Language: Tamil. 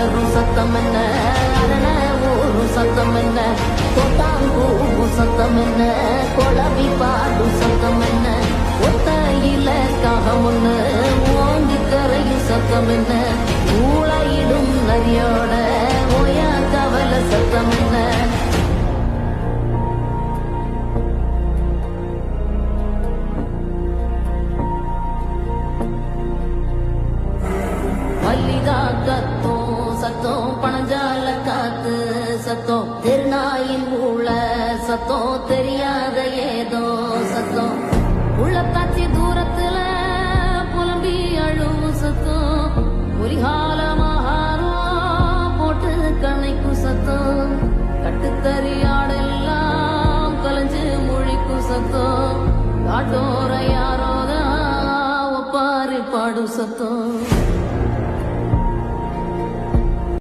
வளரும் சத்தம் என்ன, அரண ஊரும் சத்தம் என்ன, கொட்டாங்கூவும் சத்தம் என்ன, கொளவி பாடும் சத்தம் என்ன, ஒத்தையில காகம் ஒண்ணு ஓங்கி கரையும் சத்தம் என்ன, ஊழையிடும் நரியோட ஓயா கவல சத்தம் என்ன. மல்லிகா கத்தும் சத்தம், பணஞ்சால காத்து சத்தம், திருநாயின் ஊழ சத்தம், தெரியாத ஏதோ சத்தம், உள்ளத்தாச்சி தூரத்துல புலம்பி அழுவும் சத்தம், புலிகால மகாரம் போட்டு கண்ணைக்கும் சத்தம், கட்டுத்தறியாடெல்லாம் கலைஞ்சு மொழிக்கும் சத்தம், காட்டோர யாரோதான் ஒப்பாரி பாடும் சத்தம்.